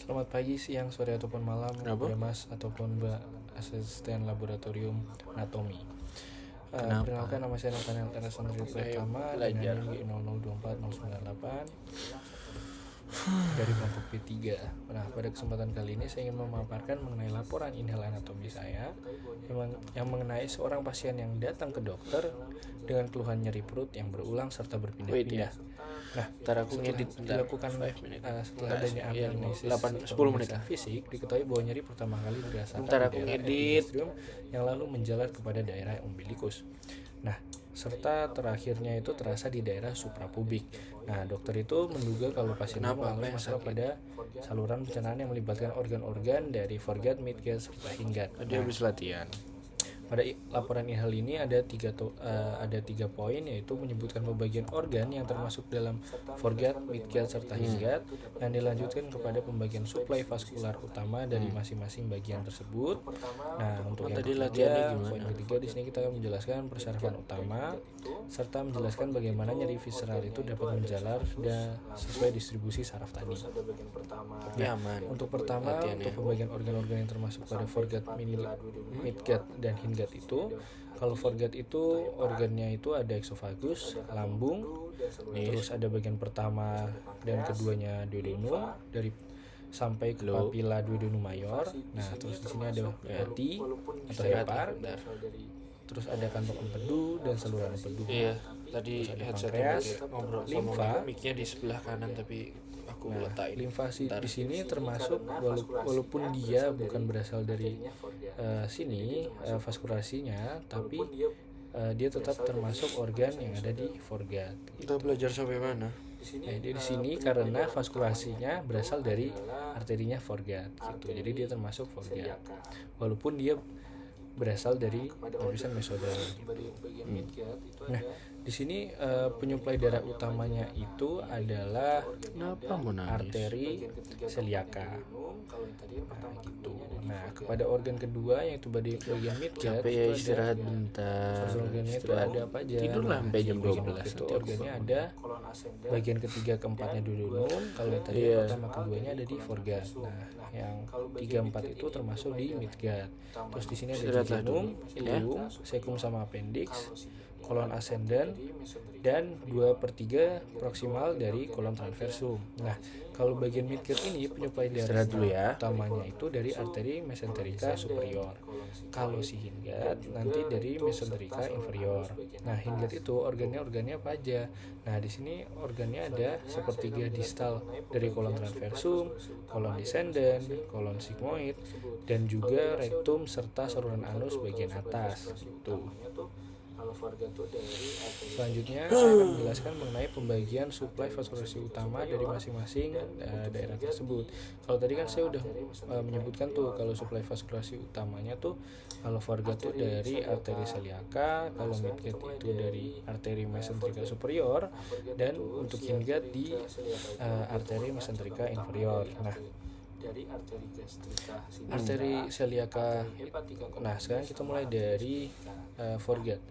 Selamat pagi, siang, sore ataupun malam, Kenapa? ya Mas ataupun Mbak asisten laboratorium anatomi. Kenapa? Perkenalkan, nama saya Nathaniel Teras Andri Pratama belajar. dengan NIM G0024098 dari kelompok P3. Nah, pada kesempatan kali ini saya ingin memaparkan mengenai laporan inhal anatomi saya yang mengenai seorang pasien yang datang ke dokter dengan keluhan nyeri perut yang berulang serta berpindah-pindah. Nah, Aku setelah ngedit dilakukan setelah adanya anamnesis 10 menit lah. fisik, diketahui bahwa nyeri pertama kali dirasakan Bentar, di aku daerah ngedit. epigastrium yang lalu menjalar kepada daerah umbilikus. Nah, serta terakhirnya itu terasa di daerah suprapubik. Nah, dokter itu menduga kalau pasien itu Kenapa? mengalami Apa yang masalah sakit? pada saluran pencernaan yang melibatkan organ-organ dari foregut, midgut, serta hinggat. Tadi habis latihan. Pada laporan inhal ini ada tiga poin, yaitu menyebutkan pembagian organ yang termasuk dalam foregut, midgut, serta hinggat, yang dilanjutkan kepada pembagian suplai vaskular utama dari masing-masing bagian tersebut. Nah, untuk yang Tadi ketiga, latihannya gimana? poin ketiga di sini kita menjelaskan persyaratan utama serta menjelaskan bagaimana nyeri visceral itu dapat menjalar dan sesuai distribusi saraf tadi. Ini aman. Untuk pertama, Latihannya. untuk pembagian organ-organ yang termasuk pada foregut, midgut, dan hinggat itu, kalau foregut itu organnya itu ada eksofagus, lambung, terus ada bagian pertama dan keduanya duodenum dari sampai ke papilla duodenum mayor. Nah, terus di sini ada hati atau hepar, terus ada kantong empedu dan saluran empedu. Iya, tadi Terus ada headset pankreas, ngobrol sama limfa. mic-nya di sebelah kanan tapi aku letakin. Limfa di sini termasuk walaupun dia bukan berasal dari vaskulasinya, tapi dia tetap termasuk organ yang ada di foregut. Kita belajar sampai mana? Nah, dia di sini karena vaskulasinya berasal dari arterinya foregut gitu. Jadi dia termasuk foregut. Walaupun dia berasal dari lapisan mesoderm. Nah, di sini penyuplai darah utamanya itu adalah Kenapa mau nangis? arteri celiaca. Nah, gitu. Nah, kepada organ kedua yaitu bagian midgut, Capek ya, itu istirahat ada bentar. organnya itu ada apa aja? Tidur lah sampai jam bagian 12 itu nanti organnya ada bagian ketiga keempatnya duodenum, kalau yang tadi pertama keduanya ada di foregut. Nah, yang 3-4 itu termasuk di midgut. Terus di sini ada Istirahatlah jejunum, dulu, ileum, cecum sama appendix, kolon ascendant, dan 2/3 proksimal dari kolon transversum. Nah, kalau bagian midgut ini penyuplai darah dulu ya. utamanya itu dari arteri mesenterica superior. Kalau si hinggat nanti dari mesenterica inferior. Nah, hinggat itu organnya apa aja? Nah, di sini organnya ada sepertiga distal dari kolon transversum, kolon descendant, kolon sigmoid, dan juga rektum serta saluran anus bagian atas. Gitu. Selanjutnya saya akan menjelaskan mengenai pembagian suplai vaskulasi utama dari masing-masing daerah tersebut. Kalau tadi kan saya udah menyebutkan tuh kalau suplai vaskulasi utamanya tuh kalau foregut tuh dari arteri celiaca, kalau midgut itu dari arteri mesenterica superior, dan untuk hinggat di arteri mesenterica inferior. Nah, arteri celiaca. Nah, sekarang kita mulai dari foregut.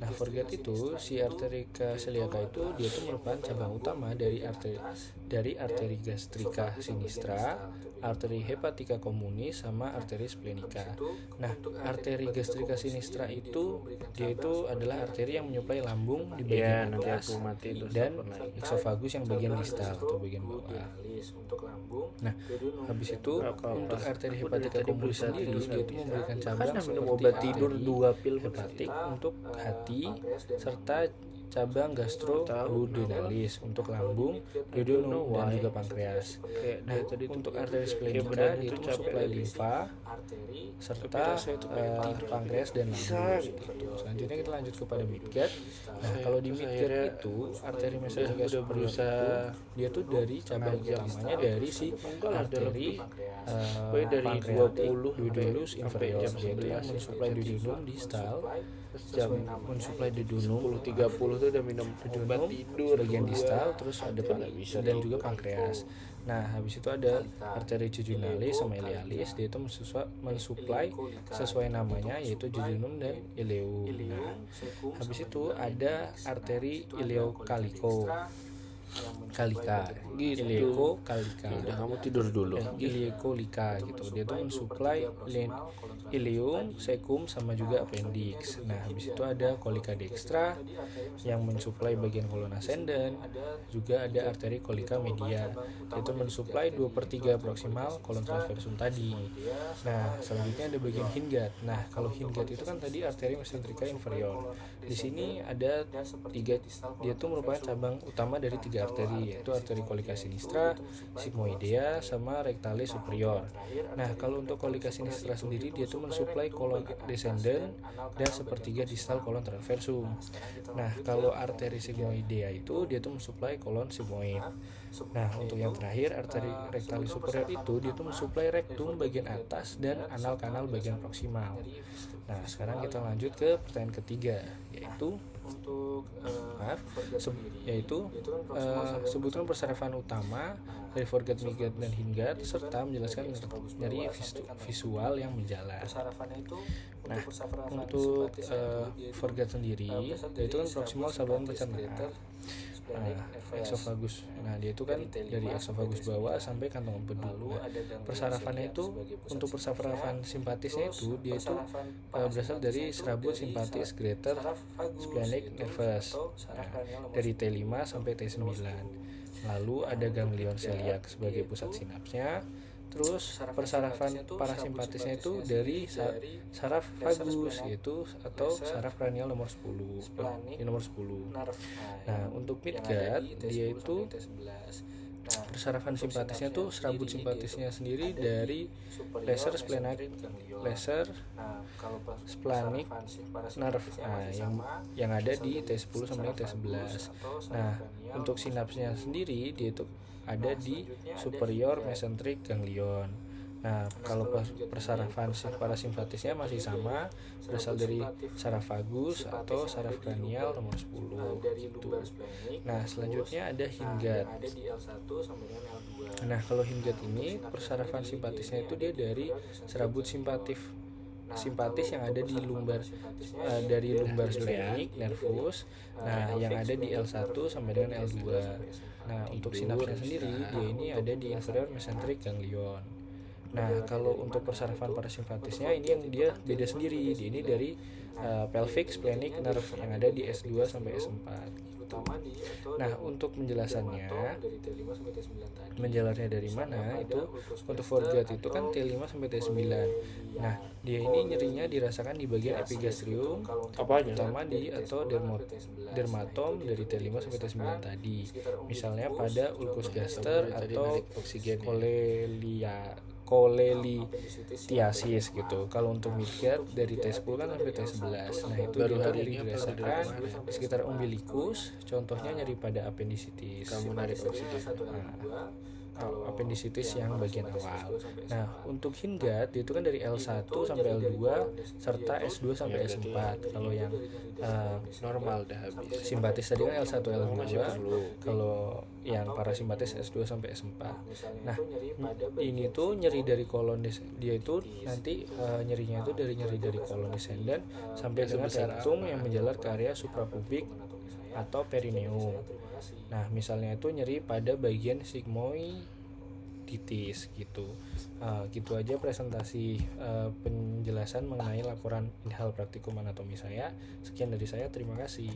Nah, foregut itu si arteri celiaca itu dia itu merupakan cabang utama dari arteri gastrika sinistra, arteri hepatica communis, sama arteri splenica. Nah, arteri gastrika sinistra itu dia itu adalah arteri yang menyuplai lambung di bagian atas dan eksofagus yang bagian distal atau bagian bawah. Nah, habis itu untuk arteri hepatica communis sendiri dia itu memberikan cabang minum seperti obat tidur arteri 2 pil hepatik untuk hati serta cabang gastroduodenalis untuk lambung, duodenum, dan juga pankreas. Nah, untuk arteri splenica dia itu mensuplai limfa serta pankreas dan lambung. Gitu. Selanjutnya kita lanjut kepada midgut. Nah, kalau di midgut itu arteri mesenterica superior itu dia tuh dari cabang utamanya dari si arteri pankreatik duodenus inferior, yaitu yang mensuplai duodenum distal, mensuplai duodenum 10.30 tuh udah minum obat tidur bagian distal, terus ada dan juga pankreas. Nah, habis itu ada arteri jejunalis sama ilealis, dia itu mensuplai sesuai namanya yaitu jejunum dan ileum. Nah, habis itu ada arteri ileocalico. kalika, Gitu. ileokolika kalika. Udah kamu tidur dulu. Ileokolika gitu. Dia tuh mensuplai ileum, cecum sama juga appendix. Nah, habis itu ada kolika dextra yang mensuplai bagian kolon ascendant. Juga ada arteri kolika media. Itu mensuplai 2/3 proksimal kolon transversum tadi. Nah, selanjutnya ada bagian hindgut. Nah, kalau hindgut itu kan tadi arteri mesentrika inferior. Di sini ada 3, dia tuh merupakan cabang utama dari 3 arteri, yaitu arteri kolika sinistra, sigmoidea, sama rectalis superior. Nah, kalau untuk kolika sinistra sendiri dia tuh mensuplai kolon descendant dan 1/3 distal kolon transversum. Nah, kalau arteri sigmoidea itu dia tuh mensuplai kolon sigmoid. Nah, untuk yang terakhir arteri rectalis superior itu dia tuh mensuplai rektum bagian atas dan anal kanal bagian proksimal. Nah, sekarang kita lanjut ke pertanyaan ketiga, yaitu sebutkan persarafan utama dari foregut, midgut, dan hindgut serta menjelaskan nyeri visual yang menjalar. Nah, untuk foregut sendiri itu kan proksimal saluran pencernaan. Eksofagus. Nah, dia itu kan dari eksofagus bawah sampai kantong empedu. Nah, persarafannya itu untuk persarafan simpatisnya itu dia itu berasal dari serabut simpatis greater splenic nervus. Nah, dari T5 sampai T9. Lalu ada ganglion celiac sebagai pusat sinapsnya. Terus persarafan parasimpatisnya itu dari saraf vagus yaitu atau saraf kranial nomor 10. Nomor 10. Nah, untuk midgut dia itu persarafan simpatisnya tuh serabut simpatisnya sendiri dari laser splenic nerve yang ada di T10 sampai T11. Nah, untuk sinapsnya sendiri dia itu ada di superior mesenteric ganglion. Nah, kalau persarafan parasimpatisnya masih sama, berasal dari saraf vagus atau saraf kranial nomor 10 gitu. Nah, selanjutnya ada hindgut. Nah, kalau hindgut ini persarafan simpatisnya itu dia dari serabut simpatis yang ada di lumbar dari lumbar splenic nervus. Nah, yang ada di L1 sampai dengan L2. Nah, untuk sinapsnya sendiri dia ini ada di inferior mesenteric ganglion. Nah, kalau untuk persarafan parasimpatisnya ini yang dia beda sendiri. Dia ini dari pelvic splenic nerve yang ada di S2 sampai S4 gitu. Nah, untuk menjelasannya menjalarnya dari mana itu untuk foregut itu kan T5 sampai T9. Nah, dia ini nyerinya dirasakan di bagian epigastrium utama di atau dermatom dari T5 sampai T9 tadi. Misalnya pada ulcus gaster atau kolelithiasis gitu. Kalau untuk midgut dari T10 kan sampai T11. Nah, itu baru hari ini dirasakan di sekitar umbilikus, contohnya nyeri pada appendicitis. Kamu narik oksigen. Appendicitis yang bagian awal. Nah, untuk hindgut itu kan dari L1 sampai L2 serta S2 sampai S4. Kalau yang Normal dah habis. simpatis tadi kan L1 L2. Kalau yang parasimpatis S2 sampai S4. Nah, ini tuh nyeri dari kolon dia itu nanti nyerinya itu nyeri dari kolon descendant sampai dengan rektum yang menjalar ke area suprapubik atau perineum. Nah, misalnya itu nyeri pada bagian sigmoiditis gitu. Gitu aja presentasi penjelasan mengenai laporan inhal praktikum anatomi saya. Sekian dari saya, terima kasih.